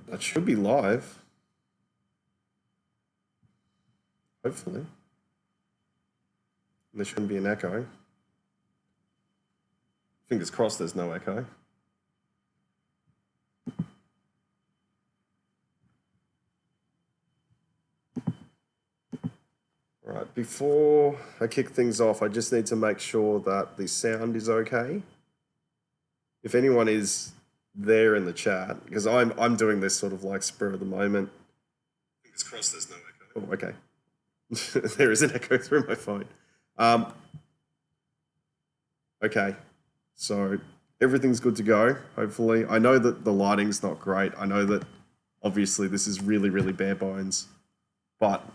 that should be live. Hopefully. There shouldn't be an echo. Fingers crossed there's no echo. All right, before I kick things off, I just need to make sure that the sound is okay. If anyone is there in the chat, because I'm doing this sort of like spur of the moment. Fingers crossed there's no echo. Oh, okay. There is an echo through my phone. Okay, so everything's good to go, hopefully. I know that the lighting's not great. I know that obviously this is really, really bare bones, but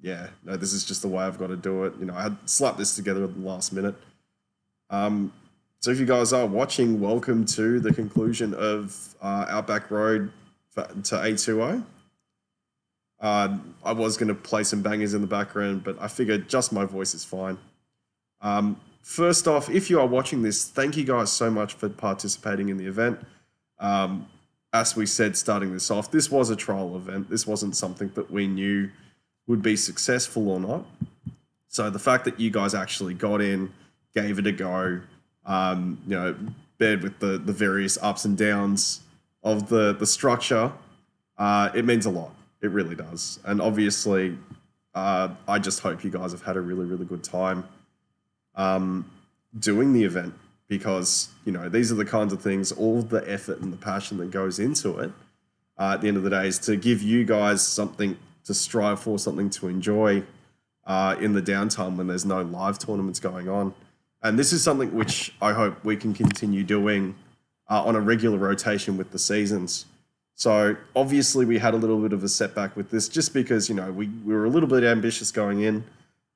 yeah, no, this is just the way I've got to do it. You know, I had slapped this together at the last minute. So if you guys are watching, welcome to the conclusion of Outback Road to A20. I was going to play some bangers in the background, but I figured just my voice is fine. First off, if you are watching this, thank you guys so much for participating in the event. As we said, starting this off, this was a trial event. This wasn't something that we knew would be successful or not. So the fact that you guys actually got in, gave it a go, you know, bared with the various ups and downs of the structure, it means a lot. It really does. And obviously, I just hope you guys have had a really, really good time doing the event, because, you know, these are the kinds of things, all the effort and the passion that goes into it, at the end of the day, is to give you guys something to strive for, something to enjoy in the downtime when there's no live tournaments going on. And this is something which I hope we can continue doing on a regular rotation with the seasons. So obviously we had a little bit of a setback with this, just because, you know, we were a little bit ambitious going in.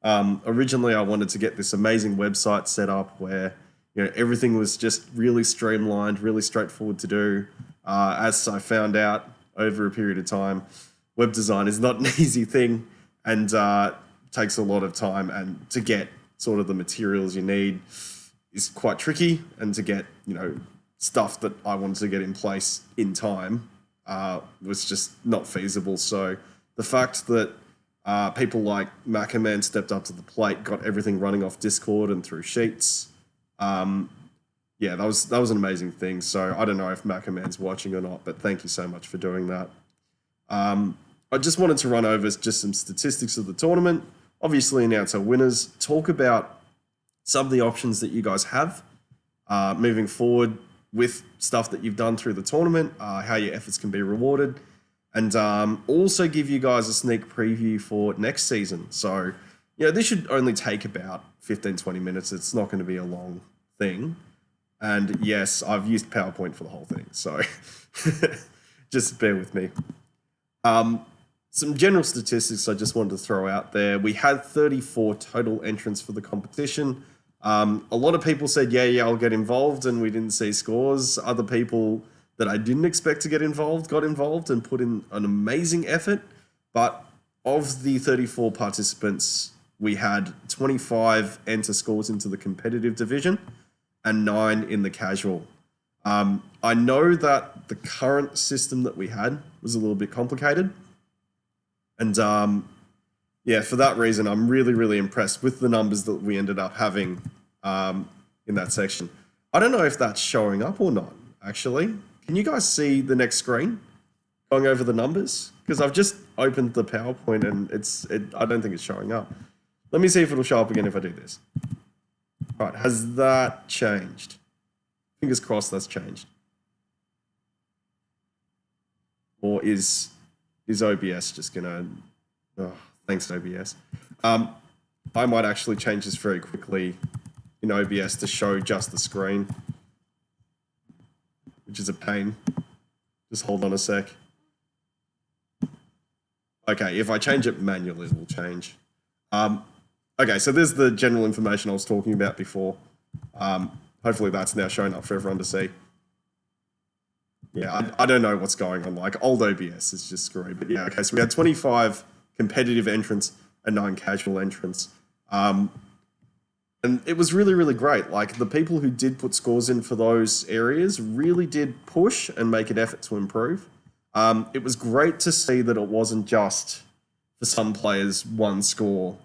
Originally, I wanted to get this amazing website set up where, you know, everything was just really streamlined, really straightforward to do. As I found out over a period of time, web design is not an easy thing, and takes a lot of time, and to get sort of the materials you need is quite tricky, and to get, you know, stuff that I wanted to get in place in time was just not feasible. So the fact that people like Mackerman stepped up to the plate, got everything running off Discord and through Sheets. Yeah, that was an amazing thing. So I don't know if Mackerman's watching or not, but thank you so much for doing that. I just wanted to run over just some statistics of the tournament, obviously announce our winners, talk about some of the options that you guys have moving forward with stuff that you've done through the tournament, how your efforts can be rewarded, and also give you guys a sneak preview for next season. So, you know, this should only take about 15, 20 minutes. It's not going to be a long thing. And yes, I've used PowerPoint for the whole thing, so just bear with me. Some general statistics I just wanted to throw out there. We had 34 total entrants for the competition. A lot of people said, yeah, I'll get involved, and we didn't see scores. Other people that I didn't expect to get involved got involved and put in an amazing effort. But of the 34 participants, we had 25 enter scores into the competitive division and 9 in the casual. I know that the current system that we had was a little bit complicated. And yeah, for that reason, I'm really, really impressed with the numbers that we ended up having in that section. I don't know if that's showing up or not, actually. Can you guys see the next screen going over the numbers? Because I've just opened the PowerPoint and I don't think it's showing up. Let me see if it'll show up again if I do this. All right, has that changed? Fingers crossed that's changed. Or is OBS just gonna... Oh, thanks, OBS. I might actually change this very quickly in OBS to show just the screen, which is a pain. Just hold on a sec. Okay, if I change it manually, it will change. Okay, so there's the general information I was talking about before. Hopefully that's now shown up for everyone to see. Yeah, I don't know what's going on. Like, old OBS is just screwed. But yeah, okay, so we had 25 competitive entrants and 9 casual entrants. And it was really, really great. Like, the people who did put scores in for those areas really did push and make an effort to improve. It was great to see that it wasn't just for some players one score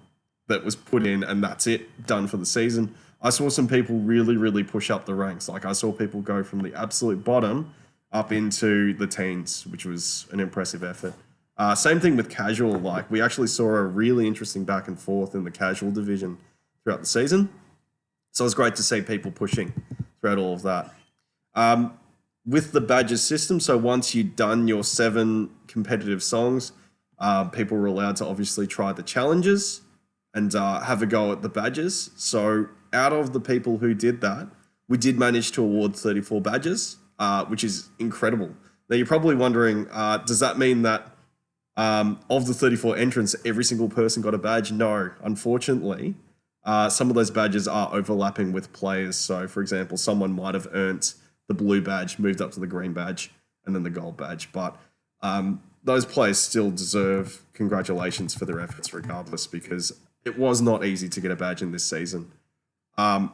that was put in and that's it, done for the season. I saw some people really, really push up the ranks. Like I saw people go from the absolute bottom up into the teens, which was an impressive effort. Same thing with casual. Like we actually saw a really interesting back and forth in the casual division throughout the season. So it was great to see people pushing throughout all of that. With the badges system, so once you'd done your 7 competitive songs, people were allowed to obviously try the challenges and have a go at the badges. So out of the people who did that, we did manage to award 34 badges, which is incredible. Now you're probably wondering, does that mean that of the 34 entrants, every single person got a badge? No, unfortunately. Some of those badges are overlapping with players. So, for example, someone might have earned the blue badge, moved up to the green badge, and then the gold badge. But those players still deserve congratulations for their efforts regardless, because it was not easy to get a badge in this season. The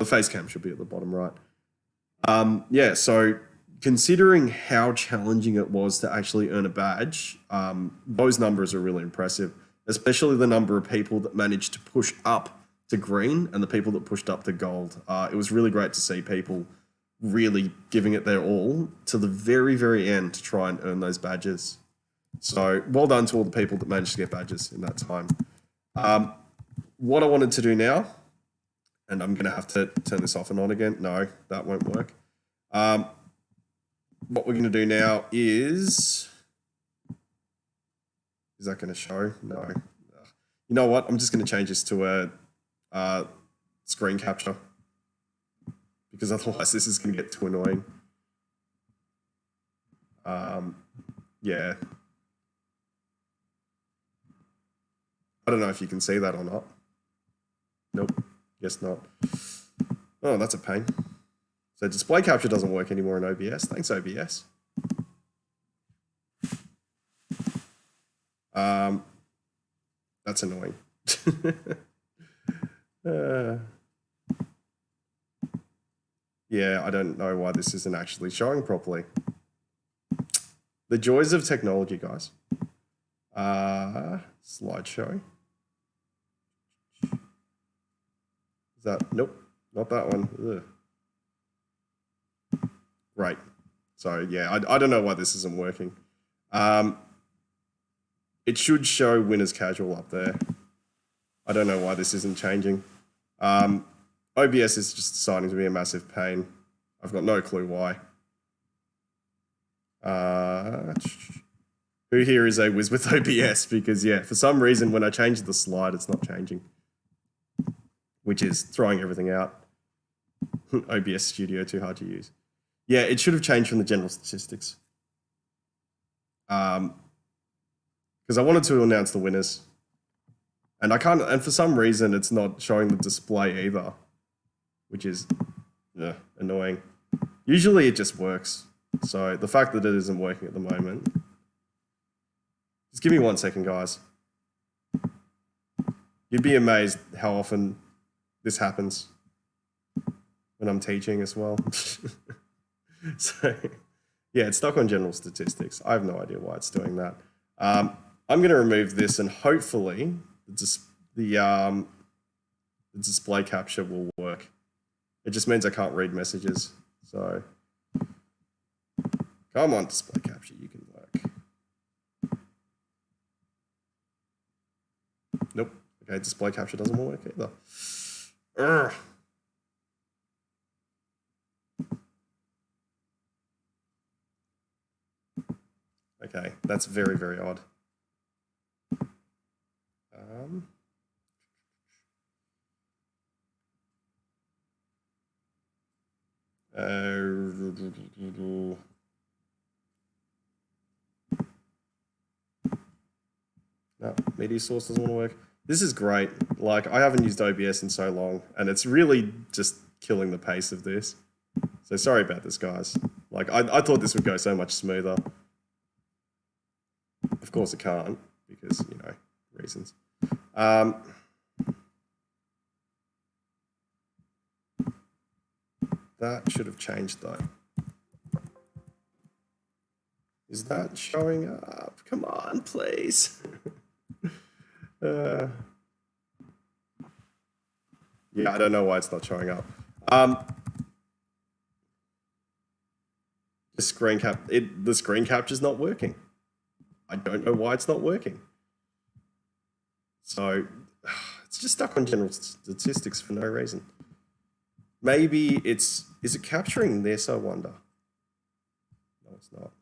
face cam should be at the bottom right. So considering how challenging it was to actually earn a badge, those numbers are really impressive, especially the number of people that managed to push up to green and the people that pushed up to gold. It was really great to see people really giving it their all to the very, very end to try and earn those badges. So well done to all the people that managed to get badges in that time. What I wanted to do now, and I'm going to have to turn this off and on again. No, that won't work. What we're going to do now is that going to show? No. You know what? I'm just going to change this to a screen capture, because otherwise this is going to get too annoying. Yeah. I don't know if you can see that or not. Nope. Guess not. Oh, that's a pain. So display capture doesn't work anymore in OBS. Thanks, OBS. That's annoying. Yeah, I don't know why this isn't actually showing properly. The joys of technology, guys. Slideshow. Is that? Nope, not that one. Ugh. Right. So yeah, I don't know why this isn't working. It should show winners casual up there. I don't know why this isn't changing. OBS is just deciding to be a massive pain. I've got no clue why. Who here is a whiz with OBS? Because yeah, for some reason when I change the slide, it's not changing, which is throwing everything out. OBS Studio, too hard to use. Yeah, it should have changed from the general statistics. Because I wanted to announce the winners. And I can't, and for some reason it's not showing the display either, which is annoying. Usually it just works. So the fact that it isn't working at the moment. Just give me 1 second, guys. You'd be amazed how often this happens when I'm teaching as well. So yeah, it's stuck on general statistics. I have no idea why it's doing that. I'm going to remove this, and hopefully the display capture will work. It just means I can't read messages. So come on, display capture, you can work. Nope. Okay, display capture doesn't work either. Urgh. Okay, that's very, very odd. No, media source doesn't want to work. This is great. Like, I haven't used OBS in so long, and it's really just killing the pace of this. So sorry about this, guys. Like, I thought this would go so much smoother. Of course it can't, because, you know, reasons. That should have changed, though. Is that showing up? Come on, please. Yeah, I don't know why it's not showing up. The screen capture's not working. I don't know why it's not working. So it's just stuck on general statistics for no reason. Maybe is it capturing this, I wonder? No, it's not.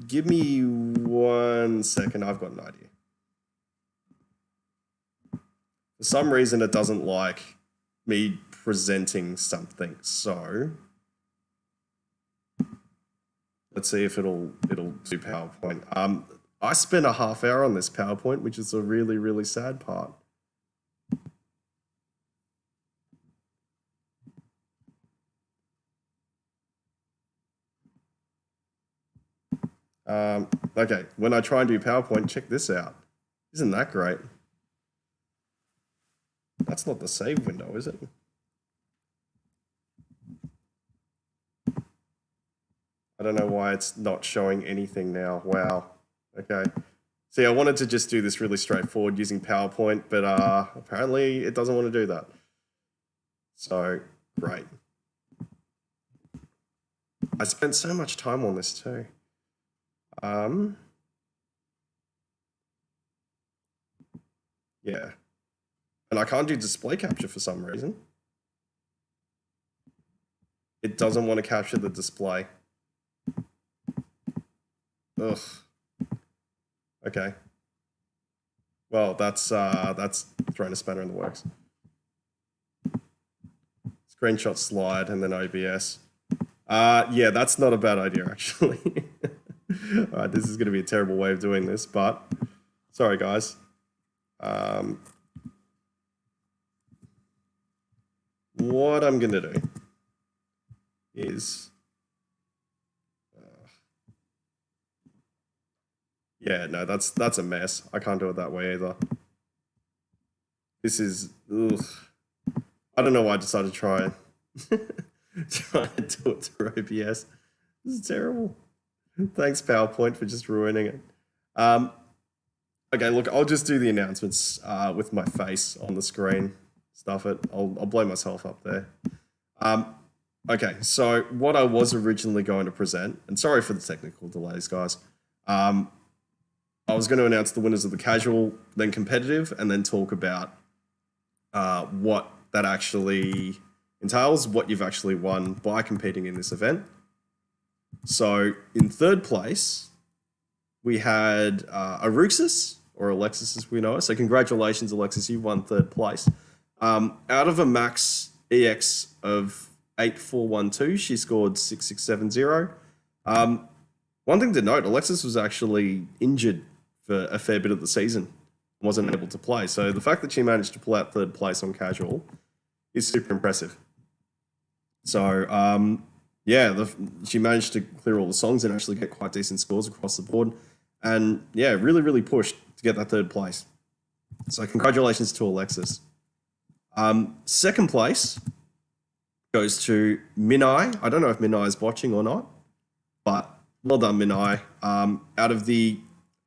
Give me 1 second, I've got an idea. For some reason, it doesn't like me presenting something, so let's see if it'll do PowerPoint. I spent a half hour on this PowerPoint, which is a really, really sad part. Okay, when I try and do PowerPoint, check this out. Isn't that great? That's not the save window, is it? I don't know why it's not showing anything now. Wow. Okay. See, I wanted to just do this really straightforward using PowerPoint, but apparently it doesn't want to do that. So, great. I spent so much time on this too. Yeah. And I can't do display capture for some reason. It doesn't want to capture the display. Ugh. Okay. Well, that's throwing a spanner in the works. Screenshot slide and then OBS. Yeah, that's not a bad idea actually. All right, this is going to be a terrible way of doing this, but sorry guys. What I'm going to do is, yeah, no, that's a mess. I can't do it that way either. This is, ugh. I don't know why I decided to try to do it through OBS. This is terrible. Thanks PowerPoint for just ruining it. Okay, look, I'll just do the announcements with my face on the screen. Stuff it. I'll blow myself up there. Okay, so what I was originally going to present, and sorry for the technical delays, guys. I was going to announce the winners of the casual, then competitive, and then talk about what that actually entails, what you've actually won by competing in this event. So in third place, we had Aruxis, or Alexis as we know her. So congratulations, Alexis, you won third place. Out of a max EX of 8412, she scored 6670. One thing to note, Alexis was actually injured for a fair bit of the season, wasn't able to play. So the fact that she managed to pull out third place on casual is super impressive. So yeah, she managed to clear all the songs and actually get quite decent scores across the board. And yeah, really, really pushed to get that third place. So congratulations to Alexis. Second place goes to Minai. I don't know if Minai is watching or not, but well done, Minai. Out of the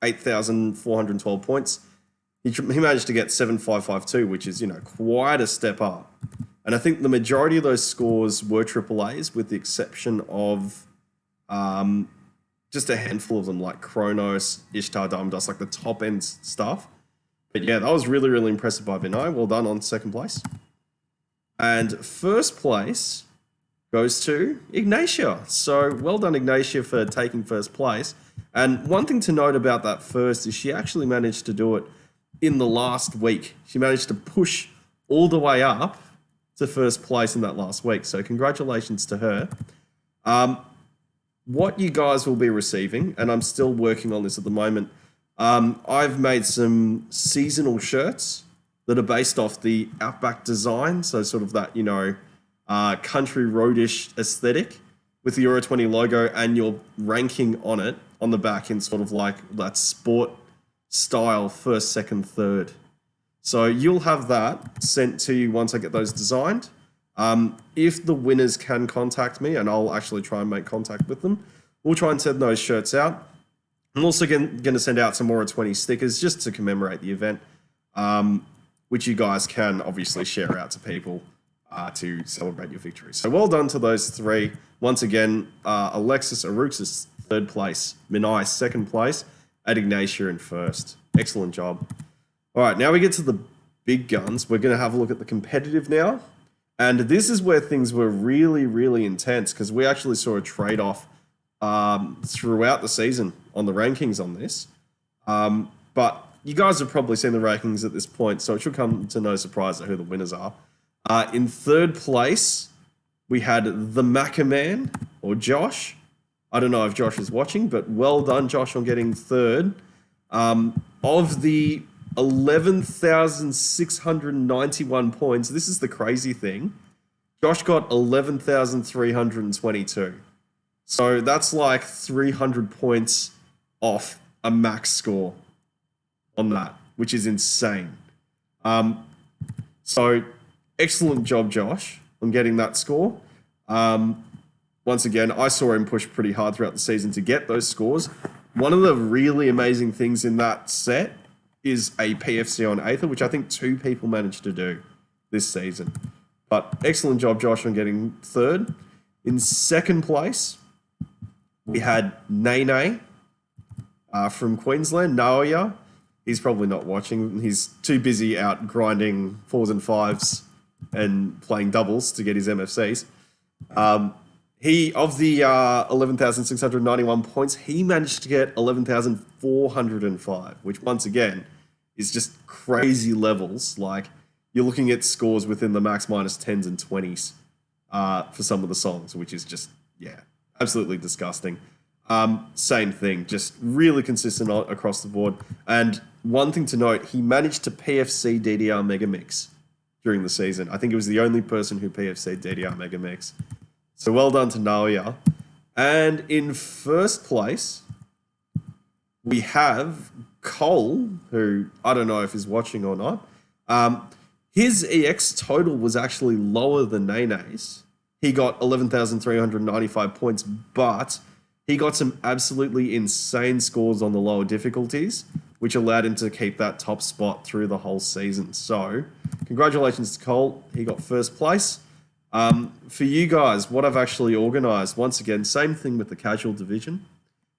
8,412 points, he managed to get 7,552, which is, you know, quite a step up. And I think the majority of those scores were AAAs, with the exception of just a handful of them, like Kronos, Ishtar, Diamond Dust, like the top end stuff. But yeah, that was really, really impressive by Vinay. Well done on second place. And first place goes to Ignatia. So well done, Ignatia, for taking first place. And one thing to note about that first is she actually managed to do it in the last week. She managed to push all the way up to first place in that last week. So congratulations to her. What you guys will be receiving, and I'm still working on this at the moment, I've made some seasonal shirts that are based off the Outback design. So sort of that, you know, country roadish aesthetic with the ORA20 logo and your ranking on it on the back in sort of like that sport style, first, second, third. So you'll have that sent to you once I get those designed. If the winners can contact me, and I'll actually try and make contact with them, we'll try and send those shirts out. I'm also going to send out some ORA20 stickers just to commemorate the event, which you guys can obviously share out to people to celebrate your victory. So well done to those three. Once again, Alexis Aruxis, 3rd place, Minai, 2nd place, and Ignatia in 1st. Excellent job. All right, now we get to the big guns. We're going to have a look at the competitive now. And this is where things were really, really intense because we actually saw a trade-off throughout the season on the rankings on this. But you guys have probably seen the rankings at this point, so it should come to no surprise at who the winners are. In 3rd place, we had the Macca Man, or Josh. I don't know if Josh is watching, but well done, Josh, on getting 3rd. Of the 11,691 points, this is the crazy thing, Josh got 11,322. So that's like 300 points off a max score on that, which is insane. So excellent job, Josh, on getting that score. Once again, I saw him push pretty hard throughout the season to get those scores. One of the really amazing things in that set is a PFC on Aether, which I think 2 people managed to do this season. But excellent job, Josh, on getting 3rd. In 2nd place, we had Nene from Queensland, Naoya. He's probably not watching. He's too busy out grinding 4s and 5s and playing doubles to get his MFCs. He, of the 11,691 points, he managed to get 11,405, which once again is just crazy levels. Like, you're looking at scores within the max minus 10s and 20s for some of the songs, which is just, yeah, absolutely disgusting. Same thing, just really consistent across the board. And one thing to note, he managed to PFC DDR Megamix during the season. I think he was the only person who PFC'd DDR Megamix. So well done to Naoya. And in 1st place, we have Cole, who I don't know if he's watching or not. His EX total was actually lower than Nene's. He got 11,395 points, but he got some absolutely insane scores on the lower difficulties, which allowed him to keep that top spot through the whole season. So congratulations to Cole. He got 1st place. For you guys, what I've actually organised, once again, same thing with the casual division.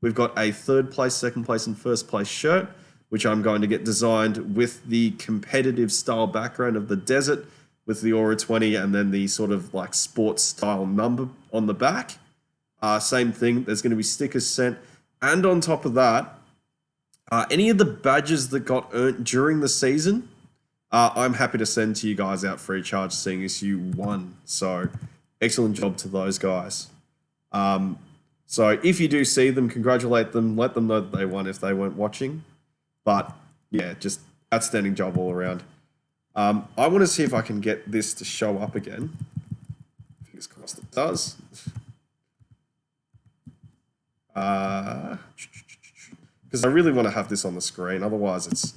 We've got a 3rd place, 2nd place, and 1st place shirt, which I'm going to get designed with the competitive style background of the desert, with the ORA20 and then the sort of like sports style number on the back. Same thing, there's going to be stickers sent. And on top of that, any of the badges that got earned during the season, I'm happy to send to you guys out free of charge, seeing as you won. So excellent job to those guys. So if you do see them, congratulate them. Let them know that they won if they weren't watching. But yeah, just outstanding job all around. I want to see if I can get this to show up again. Fingers crossed it does. Because I really want to have this on the screen. Otherwise,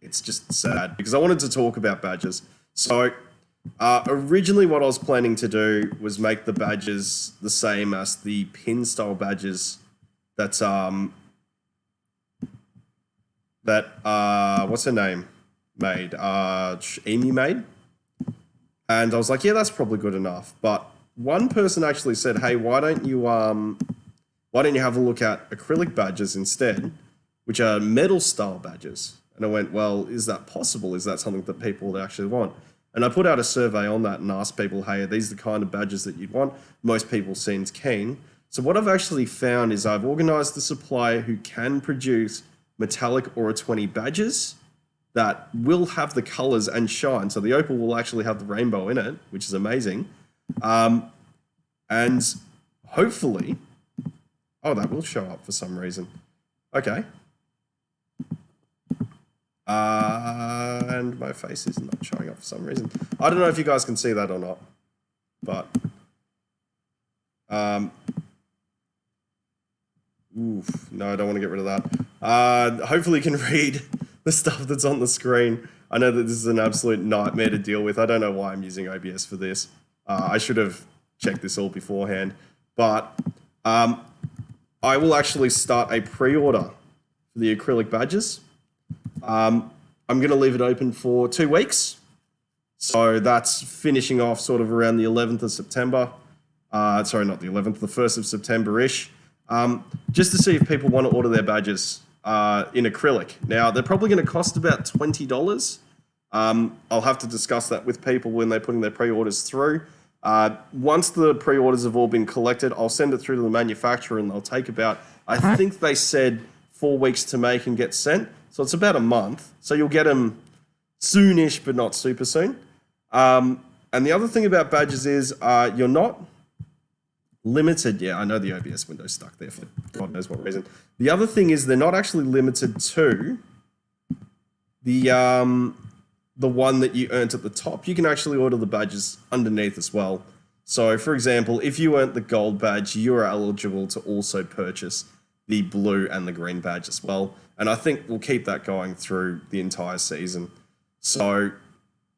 it's just sad. Because I wanted to talk about badges. So originally what I was planning to do was make the badges the same as the pin style badges that what's her name made, Amy made. And I was like, yeah, that's probably good enough. But one person actually said, hey, why don't you have a look at acrylic badges instead, which are metal style badges? And I went, well, is that possible? Is that something that people would actually want? And I put out a survey on that and asked people, hey, are these the kind of badges that you'd want? Most people seemed keen. So what I've actually found is I've organized the supplier who can produce metallic ORA20 badges that will have the colors and shine. So the opal will actually have the rainbow in it, which is amazing. And hopefully, oh, that will show up for some reason. Okay. And my face is not showing up for some reason. I don't know if you guys can see that or not, but no, I don't want to get rid of that. Hopefully you can read the stuff that's on the screen. I know that this is an absolute nightmare to deal with. I don't know why I'm using OBS for this. I should have checked this all beforehand, but I will actually start a pre-order for the acrylic badges. I'm going to leave it open for 2 weeks. So that's finishing off sort of around the 11th of September. Sorry, not the 11th, the 1st of September-ish. Just to see if people want to order their badges in acrylic. Now, they're probably going to cost about $20. I'll have to discuss that with people when they're putting their pre-orders through. Once the pre-orders have all been collected, I'll send it through to the manufacturer and they'll take about, I think they said 4 weeks to make and get sent. So it's about a month. So you'll get them soonish, but not super soon. And the other thing about badges is you're not limited. Yeah, I know the OBS window's stuck there for God knows what reason. The other thing is they're not actually limited to the one that you earned at the top. You can actually order the badges underneath as well. So, for example, if you earned the gold badge, you are eligible to also purchase the blue and the green badge as well. And I think we'll keep that going through the entire season. So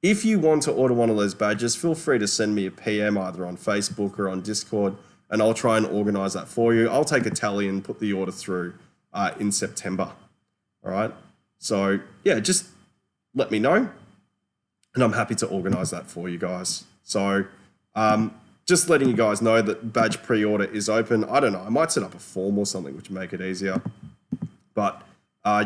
if you want to order one of those badges, feel free to send me a PM either on Facebook or on Discord, and I'll try and organize that for you. I'll take a tally and put the order through in September. All right. So yeah, just let me know, and I'm happy to organize that for you guys. So just letting you guys know that badge pre-order is open. I don't know, I might set up a form or something which will make it easier. But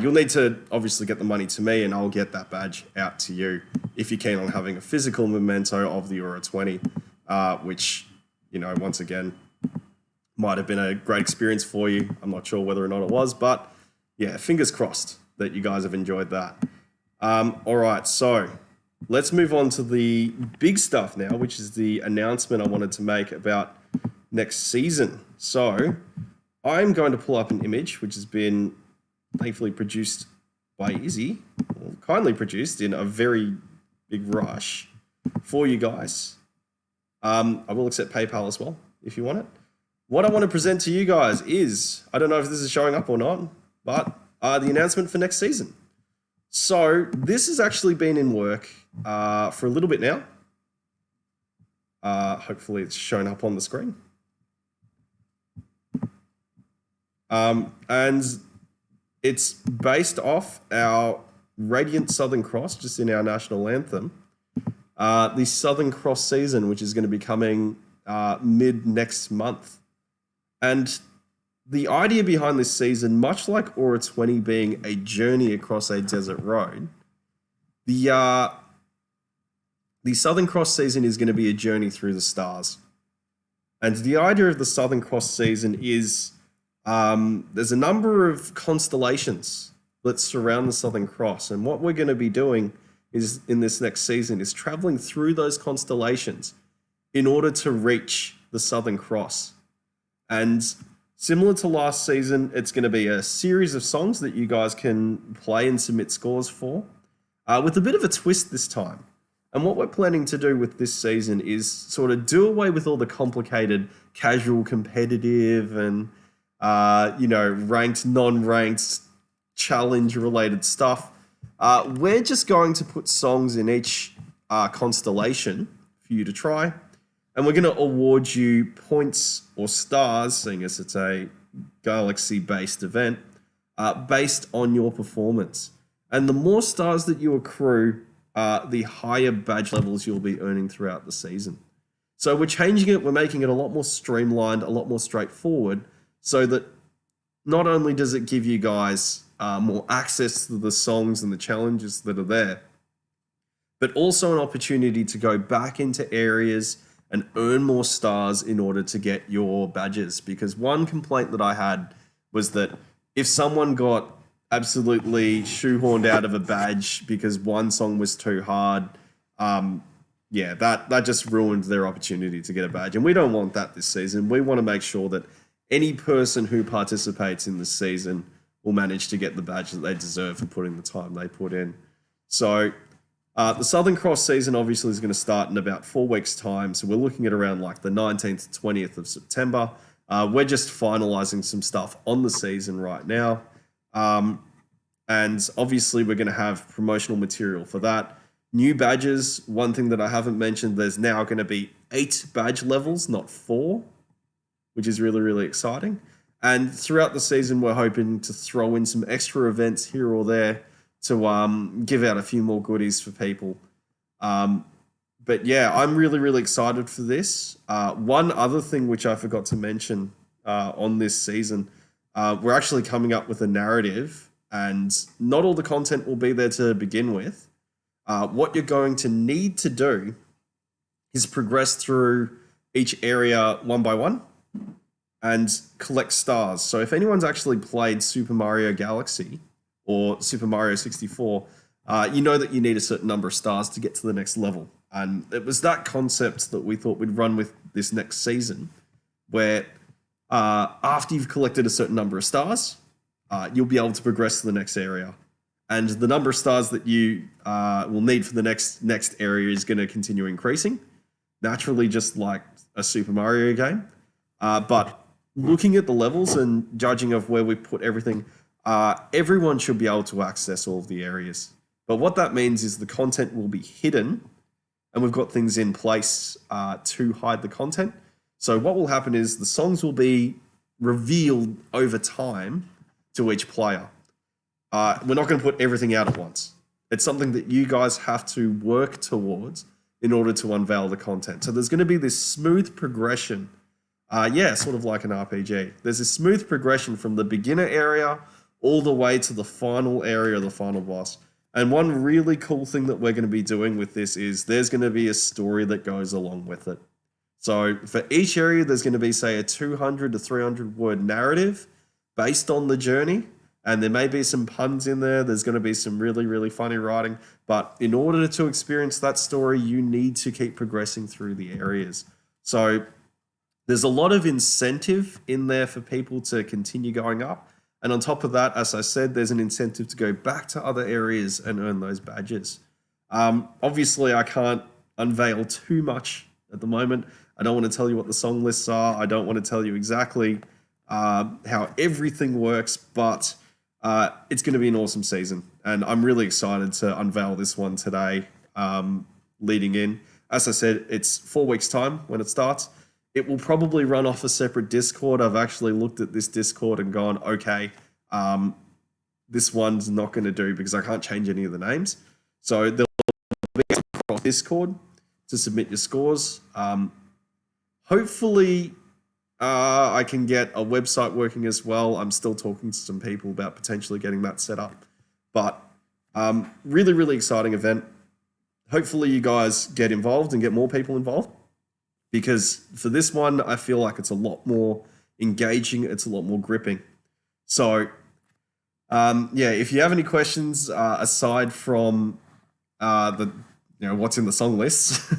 you'll need to obviously get the money to me and I'll get that badge out to you if you're keen on having a physical memento of the ORA20, which, you know, once again, might have been a great experience for you. I'm not sure whether or not it was, but yeah, fingers crossed that you guys have enjoyed that. All right, so let's move on to the big stuff now, which is the announcement I wanted to make about next season. So I'm going to pull up an image which has been thankfully produced by Izzy, or kindly produced in a very big rush for you guys. I will accept PayPal as well if you want it. What I want to present to you guys is, I don't know if this is showing up or not, but the announcement for next season. So this has actually been in work for a little bit now. Hopefully it's shown up on the screen. And it's based off our Radiant Southern Cross, just in our national anthem. The Southern Cross season, which is going to be coming mid next month. And the idea behind this season, much like ORA20 being a journey across a desert road, the Southern Cross season is going to be a journey through the stars. And the idea of the Southern Cross season is there's a number of constellations that surround the Southern Cross. And what we're going to be doing is in this next season is traveling through those constellations in order to reach the Southern Cross. And similar to last season, it's going to be a series of songs that you guys can play and submit scores for, with a bit of a twist this time. And what we're planning to do with this season is sort of do away with all the complicated casual competitive and, ranked, non-ranked, challenge-related stuff. We're just going to put songs in each constellation for you to try. And we're going to award you points or stars, seeing as it's a galaxy-based event, based on your performance. And the more stars that you accrue, the higher badge levels you'll be earning throughout the season. So we're changing it. We're making it a lot more streamlined, a lot more straightforward, so that not only does it give you guys more access to the songs and the challenges that are there, but also an opportunity to go back into areas and earn more stars in order to get your badges. Because one complaint that I had was that if someone got absolutely shoehorned out of a badge because one song was too hard, that just ruined their opportunity to get a badge. And we don't want that this season. We want to make sure that any person who participates in this season will manage to get the badge that they deserve for putting the time they put in. So the Southern Cross season obviously is going to start in about 4 weeks' time. So we're looking at around like the 19th to 20th of September. We're just finalizing some stuff on the season right now. And obviously we're going to have promotional material for that. New badges, one thing that I haven't mentioned, there's now going to be 8 badge levels, not 4. which is really, really exciting. And throughout the season, we're hoping to throw in some extra events here or there to give out a few more goodies for people. But yeah, I'm really, really excited for this. One other thing which I forgot to mention on this season, we're actually coming up with a narrative, and not all the content will be there to begin with. What you're going to need to do is progress through each area one by one and collect stars. So if anyone's actually played Super Mario Galaxy or Super Mario 64, you know that you need a certain number of stars to get to the next level. And it was that concept that we thought we'd run with this next season, where after you've collected a certain number of stars, you'll be able to progress to the next area. And the number of stars that you will need for the next area is going to continue increasing, naturally, just like a Super Mario game. But looking at the levels and judging of where we put everything, everyone should be able to access all of the areas. But what that means is the content will be hidden, and we've got things in place to hide the content. So what will happen is the songs will be revealed over time to each player. We're not going to put everything out at once. It's something that you guys have to work towards in order to unveil the content. So there's going to be this smooth progression. Sort of like an RPG. There's a smooth progression from the beginner area all the way to the final area, the final boss. And one really cool thing that we're going to be doing with this is there's going to be a story that goes along with it. So for each area, there's going to be, say, a 200 to 300 word narrative based on the journey. And there may be some puns in there. There's going to be some really, really funny writing. But in order to experience that story, you need to keep progressing through the areas. So there's a lot of incentive in there for people to continue going up. And on top of that, as I said, there's an incentive to go back to other areas and earn those badges. Obviously, I can't unveil too much at the moment. I don't want to tell you what the song lists are. I don't want to tell you exactly how everything works, but it's going to be an awesome season. And I'm really excited to unveil this one today, leading in. As I said, it's 4 weeks' time when it starts. It will probably run off a separate Discord. I've actually looked at this Discord and gone, okay, this one's not going to do because I can't change any of the names. So there'll be a Discord to submit your scores. Hopefully, I can get a website working as well. I'm still talking to some people about potentially getting that set up. But really, really exciting event. Hopefully you guys get involved and get more people involved, because for this one, I feel like it's a lot more engaging. It's a lot more gripping. So if you have any questions aside from what's in the song list,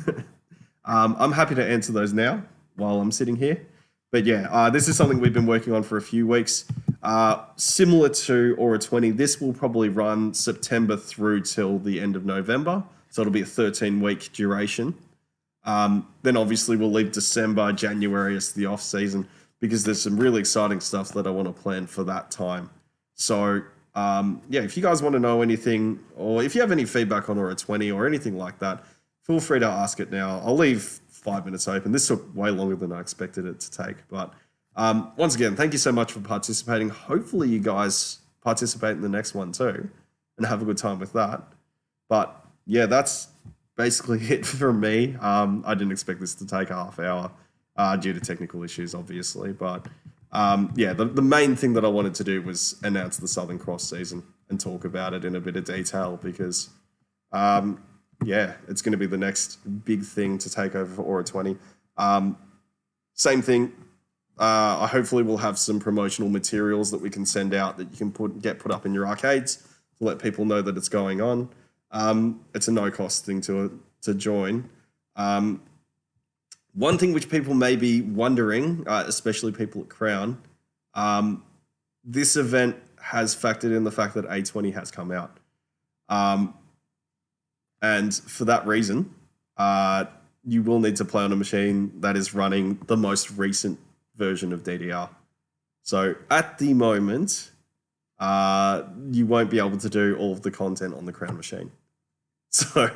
I'm happy to answer those now while I'm sitting here. But this is something we've been working on for a few weeks. Similar to ORA20, this will probably run September through till the end of November. So it'll be a 13-week duration. Then obviously we'll leave December, January as the off season, because there's some really exciting stuff that I want to plan for that time. So if you guys want to know anything, or if you have any feedback on ORA20 or anything like that, feel free to ask it now. I'll leave 5 minutes open. This took way longer than I expected it to take. But once again, thank you so much for participating. Hopefully you guys participate in the next one too and have a good time with that. But that's basically it for me. I didn't expect this to take a half hour due to technical issues, obviously. But the main thing that I wanted to do was announce the Southern Cross season and talk about it in a bit of detail, because it's going to be the next big thing to take over for ORA20. Same thing. I hopefully will have some promotional materials that we can send out that you can get put up in your arcades to let people know that it's going on. It's a no-cost thing to join. One thing which people may be wondering, especially people at Crown, this event has factored in the fact that A20 has come out. And for that reason, you will need to play on a machine that is running the most recent version of DDR. So at the moment, you won't be able to do all of the content on the Crown machine. So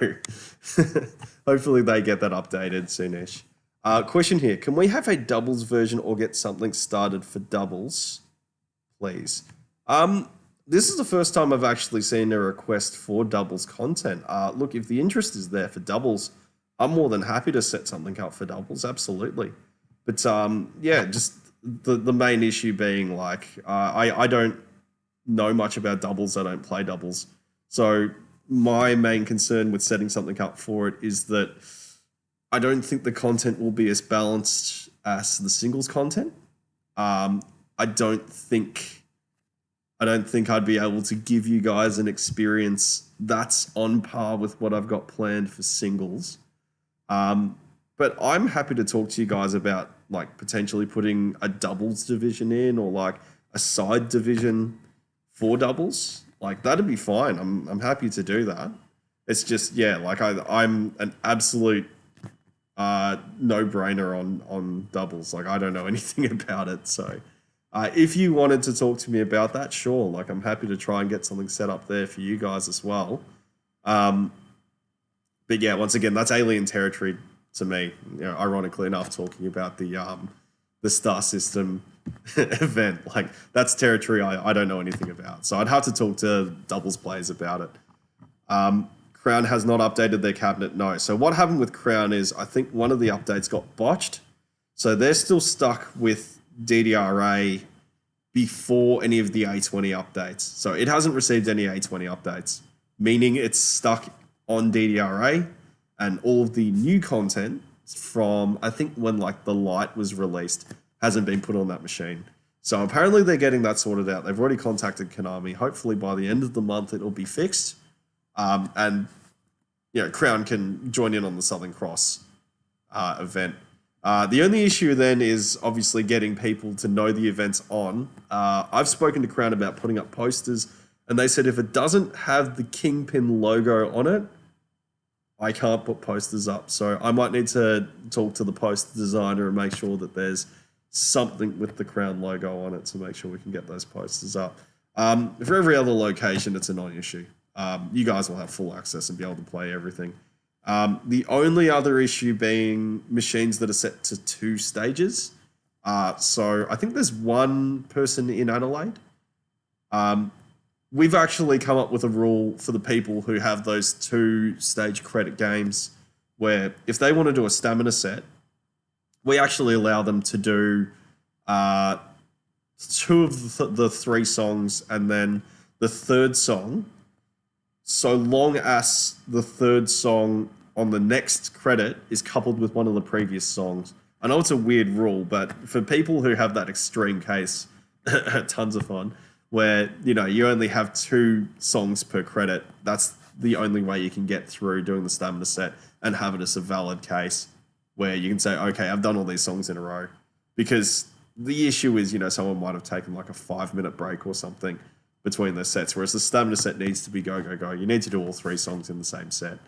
hopefully they get that updated soonish. Question here. Can we have a doubles version or get something started for doubles, please? This is the first time I've actually seen a request for doubles content. Look, if the interest is there for doubles, I'm more than happy to set something up for doubles, absolutely. But yeah, just the main issue being like, I don't know much about doubles. I don't play doubles. So my main concern with setting something up for it is that I don't think the content will be as balanced as the singles content. I don't think I'd be able to give you guys an experience that's on par with what I've got planned for singles. But I'm happy to talk to you guys about like potentially putting a doubles division in or like a side division for doubles. Like that'd be fine. I'm happy to do that. It's just, yeah, like I'm an absolute no-brainer on doubles. Like I don't know anything about it. So if you wanted to talk to me about that, sure. Like I'm happy to try and get something set up there for you guys as well. But yeah, once again, that's alien territory to me. You know, ironically enough, talking about the star system event, like that's territory I don't know anything about. So I'd have to talk to doubles players about it. Crown has not updated their cabinet, no. So what happened with Crown is I think one of the updates got botched. So they're still stuck with DDRA before any of the A20 updates. So it hasn't received any A20 updates, meaning it's stuck on DDRA, and all of the new content from, I think when like the light was released, hasn't been put on that machine. So apparently they're getting that sorted out. They've already contacted Konami. Hopefully by the end of the month it'll be fixed. And you know, Crown can join in on the Southern Cross event. The only issue then is obviously getting people to know the event's on. I've spoken to Crown about putting up posters, and they said if it doesn't have the Kingpin logo on it, I can't put posters up. So I might need to talk to the poster designer and make sure that there's something with the Crown logo on it to make sure we can get those posters up. For every other location, it's a non-issue. You guys will have full access and be able to play everything. The only other issue being machines that are set to 2 stages. So I think there's one person in Adelaide. We've actually come up with a rule for the people who have those 2-stage credit games where if they want to do a stamina set, we actually allow them to do 2 of the 3 songs and then the 3rd song, so long as the 3rd song on the next credit is coupled with one of the previous songs. I know it's a weird rule, but for people who have that extreme case, tons of fun, where, you know, you only have 2 songs per credit. That's the only way you can get through doing the stamina set and have it as a valid case where you can say, okay, I've done all these songs in a row. Because the issue is, you know, someone might have taken like a 5-minute break or something between the sets, whereas the stamina set needs to be go, go, go. You need to do all 3 songs in the same set.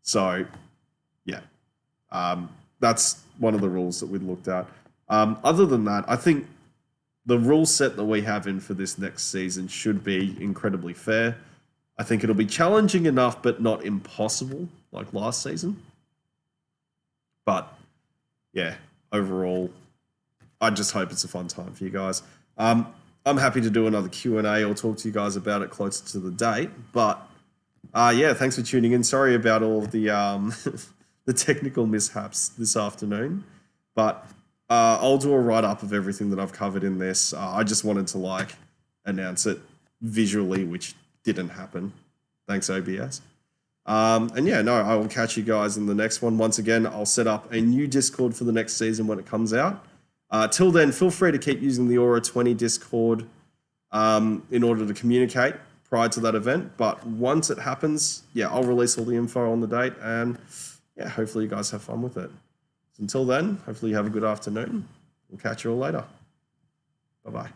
So, yeah, that's one of the rules that we looked at. Other than that, I think the rule set that we have in for this next season should be incredibly fair. I think it'll be challenging enough, but not impossible like last season. But, yeah, overall, I just hope it's a fun time for you guys. I'm happy to do another Q&A or talk to you guys about it closer to the date. But, yeah, thanks for tuning in. Sorry about all of the the technical mishaps this afternoon. But I'll do a write-up of everything that I've covered in this. I just wanted to, like, announce it visually, which didn't happen. Thanks, OBS. And, yeah, no, I will catch you guys in the next one. Once again, I'll set up a new Discord for the next season when it comes out. Till then, feel free to keep using the ORA20 Discord in order to communicate prior to that event. But once it happens, yeah, I'll release all the info on the date. And, yeah, hopefully you guys have fun with it. Until then, hopefully you have a good afternoon. We'll catch you all later. Bye-bye.